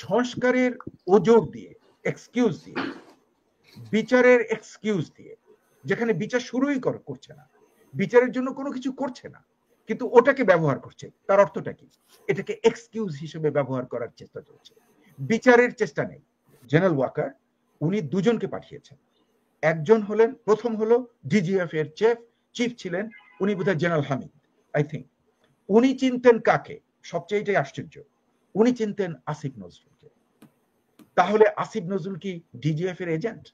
সংস্কারের ওজোর দিয়ে, এক্সকিউজ দিয়ে, বিচারের এক্সকিউজ দিয়ে, যেখানে বিচার শুরুই করছে না, বিচারের জন্য কোনো কিছু করছে না, কিন্তু ওটাকে ব্যবহার করছে। তার অর্থটা কি? এটাকে এক্সকিউজ হিসেবে ব্যবহার করার চেষ্টা চলছে, বিচারের চেষ্টা নেই। জেনারেল ওয়াকার উনি দুজনকে পাঠিয়েছেন। একজন হলেন, প্রথম হলো ডিজিএফ এর চিফ ছিলেন উনি বোধহয় জেনারেল হামিদ, আই থিঙ্ক। উনি চিনতেন কাকে? সবচেয়ে এটাই আশ্চর্য, উনি চিনতেন আসিফ নজরুলকে। তাহলে আসিফ নজরুল কি ডিজিএফ এর এজেন্ট?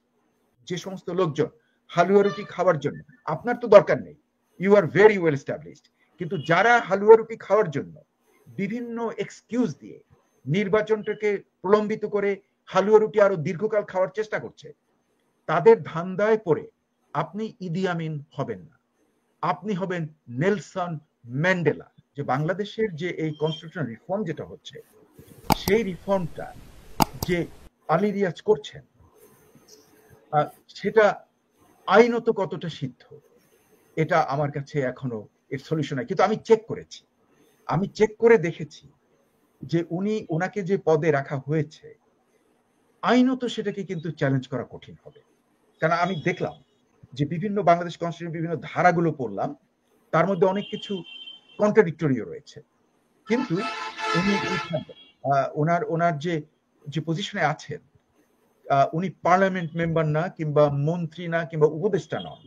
যে সমস্ত লোকজন হালুয়া রুটি খাওয়ার জন্য, আপনার তো দরকার নেই, you are very well established, কিন্তু যারা হালুয়া রুটি খাওয়ার জন্য বিভিন্ন এক্সকিউজ দিয়ে নির্বাচনটাকে প্রলম্বিত করে হালুয়া রুটি আরো দীর্ঘকাল খাওয়ার চেষ্টা করছে, তাদের ধান্দায় পড়ে আপনি ইদি আমিন হবেন না, আপনি হবেন নেলসন ম্যান্ডেলা। যে বাংলাদেশের যে এই কনস্টিটিউশনাল রিফর্ম যেটা হচ্ছে, সেই রিফর্মটা যে আলী রিয়াজ করছেন, সেটা আইনত কতটা সিদ্ধ এটা আমার কাছে এখনো এর সলিউশন নাই। কিন্তু আমি চেক করেছি, আমি চেক করে দেখেছি যে ওনাকে যে পদে রাখা হয়েছে, আইনত সেটাকে কিন্তু চ্যালেঞ্জ করা কঠিন হবে। কারণ আমি দেখলাম যে বিভিন্ন বাংলাদেশ কনস্টিটিউশন বিভিন্ন ধারাগুলো পড়লাম, তার মধ্যে অনেক কিছু কন্ট্রাডিক্টরিও রয়েছে। কিন্তু উনি ওনার যে পজিশনে আছেন, উনি পার্লামেন্ট মেম্বার না, কিংবা মন্ত্রী না, কিংবা উপদেষ্টা নন।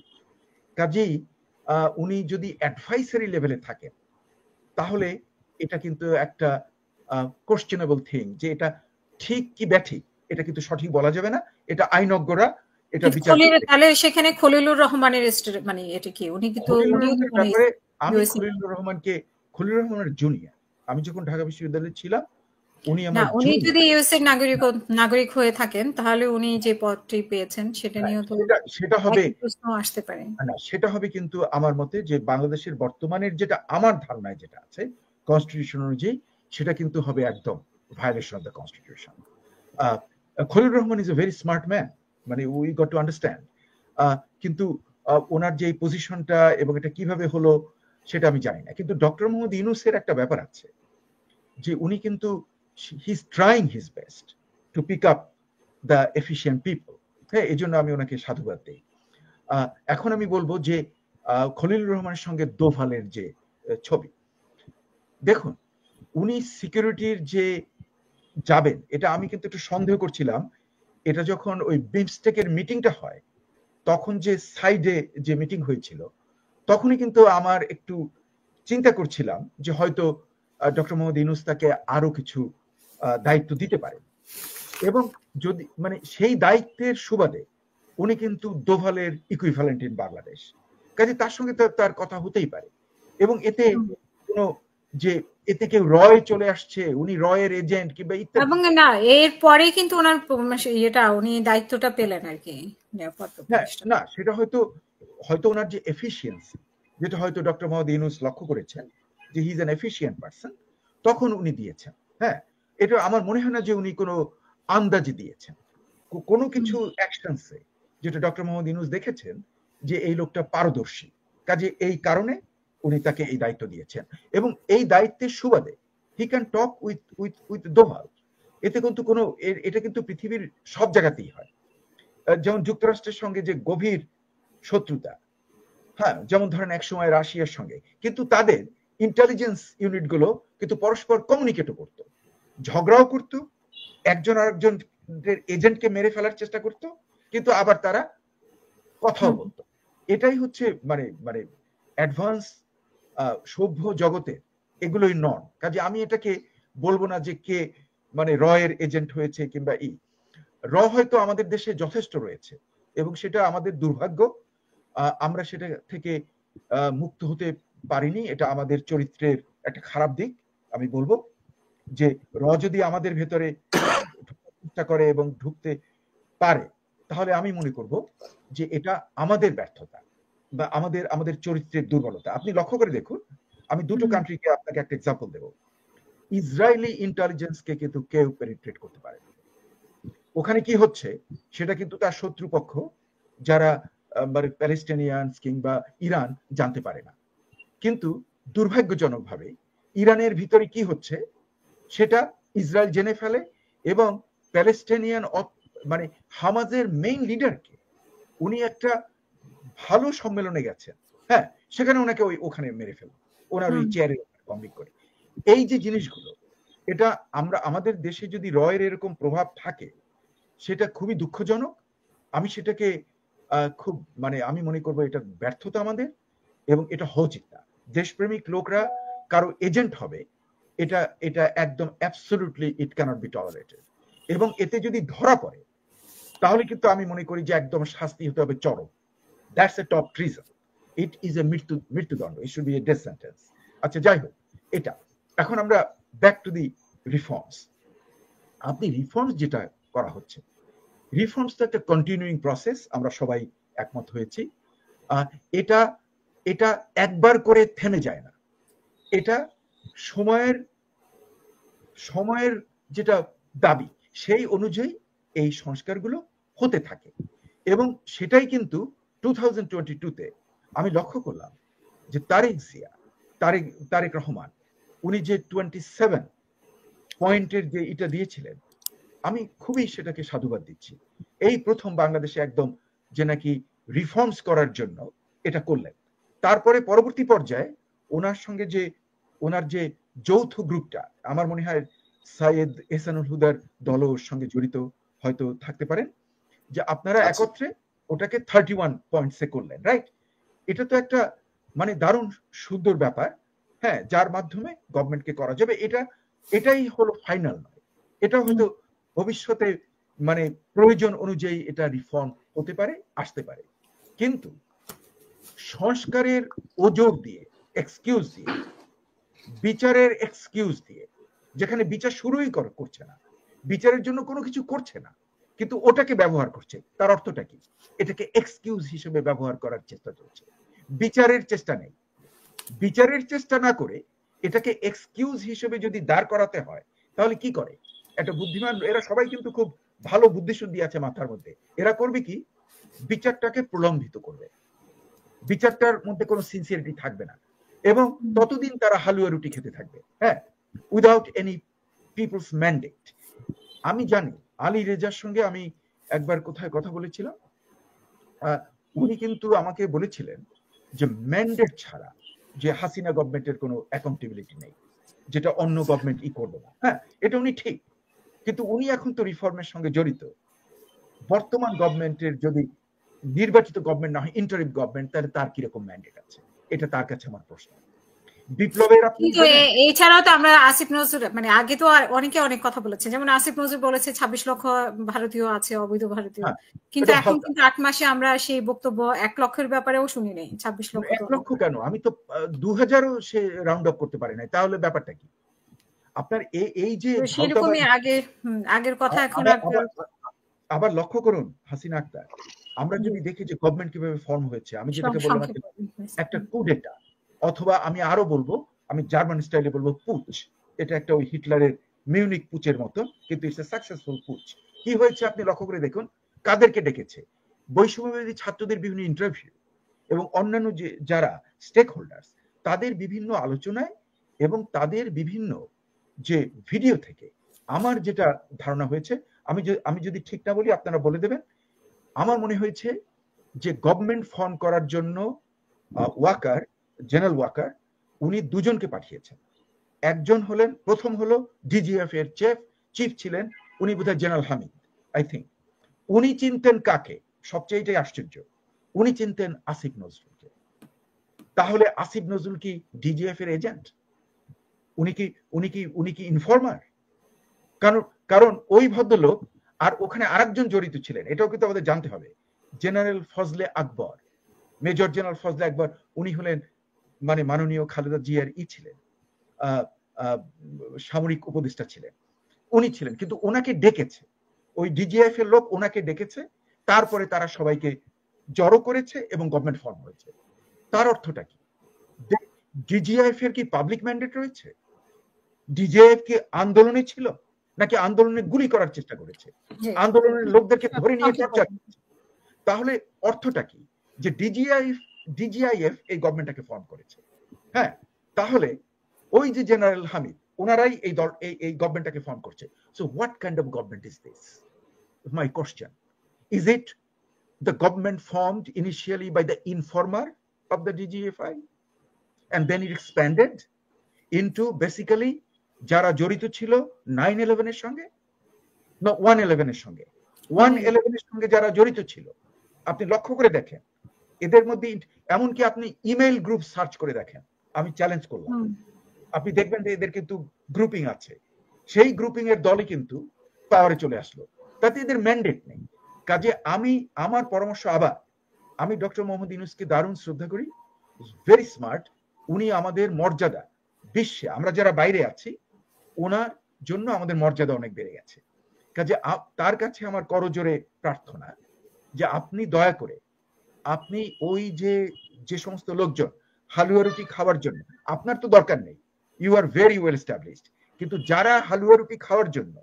কাজেই উনি যদি অ্যাডভাইসারি লেভেলে থাকেন, তাহলে এটা কিন্তু একটা কোশ্চেনেবল থিং, যে এটা ঠিক কি ব্যাঠিক এটা কিন্তু সঠিক বলা যাবে না, এটা আইনজ্ঞরা এটা বিচার করবে। তাহলে সেখানে খলিলুর রহমানের মানে এটা কি উনি কিন্তু ব্যাপারে আমি খলিলুর রহমানের জুনিয়র, আমি যখন ঢাকা বিশ্ববিদ্যালয়ে ছিলাম উনি আমার জুনিয়র। উনি যদি ইউএস এর নাগরিক হয়ে থাকেন, তাহলে উনি যে পদটি পেয়েছেন সেটা নিয়ে তো সেটা হবে প্রশ্ন আসতে পারে না। সেটা হবে কিন্তু আমার মতে যে বাংলাদেশের বর্তমানের যেটা আমার ধারণায় যেটা আছে কনস্টিটিউশন অনুযায়ী, সেটা কিন্তু হবে একদম violation of the constitution. Khalilur Rahman is a very smart man, মানে উই গট টু আন্ডারস্ট্যান্ড। কিন্তু ওনার যে পজিশনটা এবং এটা কিভাবে হলো সেটা আমি জানি না। কিন্তু ডক্টর মোহাম্মদ ইউনূসের একটা ব্যাপার আছে, যে উনি কিন্তু he is trying his best to pick up the efficient people. হ্যাঁ, এই জন্য আমি ওনাকে সাধুবাদ দিই। এখন আমি বলবো যে খলিলুর রহমানের সঙ্গে দোভালের যে ছবি, দেখুন উনি সিকিউরিটির যে যাবেন, এটা আমি কিন্তু একটু সন্দেহ করছিলাম। এটা যখন ওই বিমস্টেকের মিটিংটা হয়, তখন যে সাইডে যে মিটিং হয়েছিল, তখনই কিন্তু আমার একটু চিন্তা করছিলাম যে হয়তো ডক্টর মোহাম্মদ ইউনূস তাকে আরো কিছু দায়িত্ব দিতে পারেন, এবং যদি মানে সেই দায়িত্বের সুবাদে উনি কিন্তু দোভালের ইকুইভ্যালেন্ট ইন বাংলাদেশ, কাজে তার সঙ্গে তার কথা হতেই পারে। এবং এতে কোনো যে এতে কেউ রয় চলে আসছে, উনি রয়ের এজেন্ট কিংবা ইত্যাদি, এবং না এর পরে কিন্তু ওনার উনি দায়িত্বটা পেলেন আর কি। না সেটা হয়তো ওনার যে এফিসিয়েন্সি, যেটা হয়তো ডক্টর মোহাম্মদ ইউনূস লক্ষ্য করেছেন যে he is an efficient person, তখন উনি দিয়েছেন। হ্যাঁ, এটা আমার মনে হয় না যে উনি কোনো আন্দাজে দিয়েছেন, কোনো কিছু অ্যাকশনসে যেটা ডক্টর মোহাম্মদ ইউনূস দেখেছেন যে এই লোকটা পারদর্শী, কাজে এই কারণে উনি তাকে এই দায়িত্ব দিয়েছেন। এবং এই দায়িত্বের সুবাদে he can talk with Doval. এতে কিন্তু কোনো এটা কিন্তু পৃথিবীর সব জায়গাতেই হয়। যেমন যুক্তরাষ্ট্রের সঙ্গে যে গভীর শত্রুতা, হ্যাঁ, যেমন ধরেন একসময় রাশিয়ার সঙ্গে, কিন্তু তাদের ইন্টেলিজেন্স ইউনিট গুলো কিন্তু পরস্পর কমিউনিকেটও করতো, ঝগড়াও করতো, একজন আরেকজনের এজেন্টকে মেরে ফেলার চেষ্টা করতো, কিন্তু আবার তারা কথাও বলতো। এটাই হচ্ছে মানে মানে অ্যাডভান্স সভ্য জগতে এগুলোই নন। কাজে আমি এটাকে বলবো না যে কে মানে রয়ের এজেন্ট হয়েছে কিংবা র হয়তো আমাদের দেশে যথেষ্ট রয়েছে, এবং সেটা আমাদের দুর্ভাগ্য, আমরা সেটা থেকে মুক্ত হতে পারিনি। এটা আমাদের চরিত্রের একটা খারাপ দিক। আমি বলবো যে র যদি আমাদের ভেতরে চেষ্টা করে এবং ঢুকতে পারে, তাহলে আমি মনে করব যে এটা আমাদের ব্যর্থতা বা আমাদের চরিত্রের দুর্বলতা। আপনি লক্ষ্য করে দেখুন, আমি দুটো কান্ট্রিকে আপনাকে একটা এক্সাম্পল দেব। ইসরায়েলি ইন্টেলিজেন্সকে কিন্তু কেউ পেনিট্রেট করতে পারে না। ওখানে কি হচ্ছে সেটা কিন্তু তার শত্রুপক্ষ যারা প্যালেস্টাইনিয়ানস কিংবা ইরান জানতে পারে না। কিন্তু দুর্ভাগ্যজনকভাবে ইরানের ভিতরে কি হচ্ছে সেটা ইসরায়েল জেনে ফেলে, এবং প্যালেস্টাইনিয়ান মানে হামাজের মেইন লিডারকে উনি একটা ভালো সম্মেলনে গেছেন, হ্যাঁ, সেখানে ওনাকে ওখানে মেরে ফেল, ওনার ওই চেয়ারে কমপ্লিট করে। এই যে জিনিসগুলো, এটা আমরা আমাদের দেশে যদি রয়ের এরকম প্রভাব থাকে সেটা খুবই দুঃখজনক। আমি সেটাকে খুব মানে আমি মনে করবো এটা ব্যর্থতা আমাদের, এবং এটা উচিত না। দেশপ্রেমিক লোকরা কারো এজেন্ট হবে, এটা এটা একদম absolutely it cannot be tolerated. এবং এতে যদি ধরা পড়ে তাহলে কিন্তু আমি মনে করি যে একদম শাস্তি হতে হবে চরম। That's a top treason. It is a মৃত্যুদণ্ড, it should be a death sentence. আচ্ছা, যাই হোক, এটা এখন আমরা ব্যাক টু দি রিফর্মস। আপনি রিফর্মস যেটা করা হচ্ছে, রিফর্মস তো একটা কন্টিনিউইং প্রসেস, আমরা সবাই একমত হয়েছি। এটা এটা একবার করে থেমে যায় না, এটা সময়ের যেটা দাবি সেই অনুযায়ী এই সংস্কারগুলো হতে থাকে। এবং সেটাই কিন্তু 2022-তে আমি লক্ষ্য করলাম যে তারেক রহমান উনি যে 27 পয়েন্টের যে এটা দিয়েছিলেন, আমি খুবই সেটাকে সাধুবাদ দিচ্ছি। এই প্রথম বাংলাদেশে একদম যে নাকি রিফর্মস করার জন্য এটা করলেন। তারপরে পরবর্তী পর্যায়ে ওনার যে যৌথ গ্রুপটা, আমার মনে হয় সাইয়েদ এহসানুল হুদার দলও সঙ্গে জড়িত হয়তো থাকতে পারেন, যে আপনারা একত্রে ওটাকে 31 পয়েন্টসে করলেন, রাইট? এটা তো একটা মানে দারুণ সুন্দর ব্যাপার, হ্যাঁ, যার মাধ্যমে গভর্নমেন্টকে করা যাবে। এটাই হলো ফাইনাল নয়, এটা হয়তো ভবিষ্যতে মানে প্রয়োজন অনুযায়ী এটা রিফর্ম হতে পারে, আসতে পারে। কিন্তু সংস্কারের ওজোর দিয়ে, এক্সকিউজ দিয়ে, বিচারের এক্সকিউজ দিয়ে, যেখানে বিচার শুরুই করছে না, বিচারের জন্য কোনো কিছু করছে না, কিন্তু ওটাকে ব্যবহার করছে, তার অর্থটা কি? এটাকে এক্সকিউজ হিসেবে ব্যবহার করার চেষ্টা চলছে, বিচারের চেষ্টা নেই। বিচারের চেষ্টা না করে এটাকে এক্সকিউজ হিসেবে যদি দাঁড় করাতে হয়, তাহলে কি করে একটা বুদ্ধিমান, এরা সবাই কিন্তু খুব ভালো বুদ্ধিশুদ্ধি আছে মাথার মধ্যে, এরা করবে কি? বিচারটাকে প্রলম্বিত করবে, বিচারটার মধ্যে কোনো সিনসিয়ারিটি থাকবে না, এবং ততদিন তারা হালুয়া রুটি খেতে থাকবে, হ্যাঁ, উইদাউট এনি পিপলস ম্যান্ডেট। আমি জানি আলী রেজার সঙ্গে আমি একবার কোথায় কথা বলেছিলাম, উনি কিন্তু আমাকে বলেছিলেন যে ম্যান্ডেট ছাড়া যে হাসিনা গভর্নমেন্টের কোনো অ্যাকাউন্টেবিলিটি নেই, যেটা অন্য গভর্নমেন্ট করবে না, হ্যাঁ, এটা উনি ঠিক। কিন্তু উনি এখন তো রিফর্মের সঙ্গে জড়িত। বর্তমান গভর্নমেন্টের যদি নির্বাচিত গভর্নমেন্ট না হয়, ইন্টারিম গভর্নমেন্ট, তাহলে তার কিরকম ম্যান্ডেট আছে? এটা তার কাছে আমার প্রশ্ন। বিপ্লবের কিন্তু এছাড়াও তো আমরা আসিফ নজরুল, মানে আগে তো অনেকে অনেক কথা বলেছে, যেমন আসিফ নজরুল বলেছে 26 লক্ষ ভারতীয় আছে, অবৈধ ভারতীয়, কিন্তু এখন কিন্তু 8 মাসে আমরা সেই বক্তব্য 1 লক্ষের ব্যাপারেও শুনি নেই। 26 লক্ষ 1 লক্ষ কেন, আমি তো 2000ও সে রাউন্ড আপ করতে পারি নাই, তাহলে ব্যাপারটা কি? আপনার এই যে সেরকমই আগের কথা এখন আবার লক্ষ্য করুন হাসিনা আক্তার, আমরা যদি দেখি যে গভর্নমেন্ট কিভাবে ফর্ম হয়েছে, আমি যেটাকে বললাম একটা কুডেটা, অথবা আমি আরো বলবো, আমি জার্মান স্টাইলে বলবো পুচ। এটা একটা ওই হিটলারের মিউনিক পুচের মতো, কিন্তু ইটস এ সাকসেসফুল পুচ। কি হয়েছে আপনি লক্ষ্য করে দেখুন, কাদেরকে ডেকেছে? বৈষম্যবিরোধী ছাত্রদের বিভিন্ন ইন্টারভিউ এবং অন্যান্য যারা স্টেক হোল্ডার্স, তাদের বিভিন্ন আলোচনায় এবং তাদের বিভিন্ন যে ভিডিও থেকে আমার যেটা ধারণা হয়েছে, আমি যদি ঠিক না বলি আপনারা বলে দেবেন, আমার মনে হয়েছে যে গভর্নমেন্ট ফর্ম করার জন্য জেনারেল ওয়াকার উনি দুজনকে পাঠিয়েছেন। একজন হলেন, প্রথম হলো ডিজিএফ এর চিফ ছিলেন উনি বোধহয় জেনারেল হামিদ, আই থিঙ্ক। উনি চিনতেন কাকে? সবচেয়ে এটাই আশ্চর্য, উনি চিনতেন আসিফ নজরুলকে। তাহলে আসিফ নজরুল কি ডিজিএফ এর এজেন্ট? উনি কি ইনফর্মার? কারণ ওই ভদ্রলোক আর ওখানে আরেকজন জড়িত ছিলেন, এটাও কিন্তু আমাদের জানতে হবে। জেনারেল ফজলে আকবর, মেজর জেনারেল ফজলে আকবর, উনি হলেন মানে মাননীয় খালেদা জিয়ার ছিলেন, সামরিক উপদেষ্টা ছিলেন, উনি ছিলেন। কিন্তু ওনাকে ডেকেছে ওই ডিজিএফ এর লোক, ওনাকে ডেকেছে, তারপরে তারা সবাইকে জড়ো করেছে এবং গভর্নমেন্ট ফর্ম হয়েছে। তার অর্থটা কি? ডিজিএফ এর কি পাবলিক ম্যান্ডেট রয়েছে? ডিজিএফ কি আন্দোলনে ছিল, নাকি আন্দোলনে গুলি করার চেষ্টা করেছে, আন্দোলনের লোকদেরকে ধরে নিয়ে টর্চার করেছে? তাহলে অর্থটা কি? যে ডিজিআইএফ এই গভর্নমেন্টটাকে ফর্ম করেছে, হ্যাঁ, তাহলে ওই যে জেনারেল হামিদ ওনারাই এই দল এই গভর্নমেন্টটাকে ফর্ম করছে। So what kind of government is this? My question, is it the government formed initially by the informer of the DGFI and then it expanded into basically যারা জড়িত ছিল 9/11 এর সঙ্গে, না 1/11 এর সঙ্গে, 1/11 এর সঙ্গে যারা জড়িত ছিল, আপনি লক্ষ্য করে দেখেন এদের মধ্যে, এমনকি আপনি ইমেইল গ্রুপ সার্চ করে দেখেন, আমি চ্যালেঞ্জ করলাম, আপনি দেখবেন যে এদের কিন্তু গ্রুপিং আছে, সেই গ্রুপিং এর দলই কিন্তু পাওয়ারে চলে আসলো, তাতে এদের ম্যান্ডেট নেই। কাজে আমার পরামর্শ, আবার আমি ডক্টর মোহাম্মদ ইউনূসকে দারুণ শ্রদ্ধা করি, ভেরি স্মার্ট, উনি আমাদের মর্যাদা বিশ্বে, আমরা যারা বাইরে আছি ওনার জন্য আমাদের মর্যাদা অনেক বেড়ে গেছে। কাজে তার কাছে আমার করজোরে প্রার্থনা যে আপনি দয়া করে, আপনি ওই যে সমস্ত লোকজন হালুয়া রুটি খাওয়ার জন্য, আপনার তো দরকার নেই, you are very well established, কিন্তু যারা হালুয়া রুটি খাওয়ার জন্য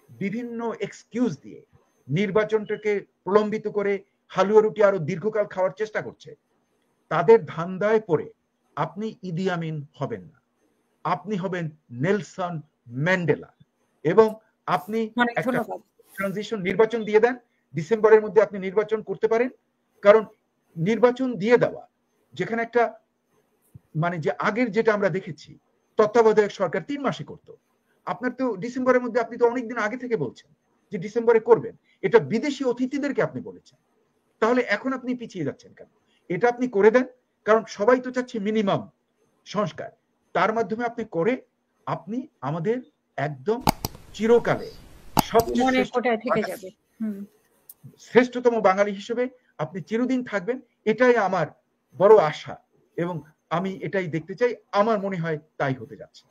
বিভিন্ন এক্সকিউজ দিয়ে নির্বাচনটাকে প্রলম্বিত করে হালুয়া রুটি আরো দীর্ঘকাল খাওয়ার চেষ্টা করছে, তাদের ধান্দায় পড়ে আপনি ইদি আমিন হবেন না, আপনি হবেন নেলসন ম্যান্ডেলা, এবং আপনি একটা ট্রানজিশন নির্বাচন দিয়ে দেন, ডিসেম্বরের মধ্যে আপনি নির্বাচন করতে পারেন। কারণ নির্বাচন দিয়ে দেওয়া, যেখানে একটা মানে যে আগের যেটা আমরা দেখেছি তত্ত্বাবধায়ক সরকার 3 মাসে করত, আপনার তো ডিসেম্বরের মধ্যে, আপনি তো অনেকদিন আগে থেকে বলছেন যে ডিসেম্বরে করবেন, এটা বিদেশি অতিথিদেরকে আপনি বলেছেন, তাহলে এখন আপনি পিছিয়ে যাচ্ছেন কেন? এটা আপনি করে দেন, কারণ সবাই তো চাচ্ছে মিনিমাম সংস্কার, তার মাধ্যমে আপনি করে আপনি আমাদের একদম চিরকালে সবচেয়ে শ্রেষ্ঠতম বাঙালি হিসেবে আপনি চিরদিন থাকবেন, এটাই আমার বড় আশা এবং আমি এটাই দেখতে চাই, আমার মনে হয় তাই হতে যাচ্ছে।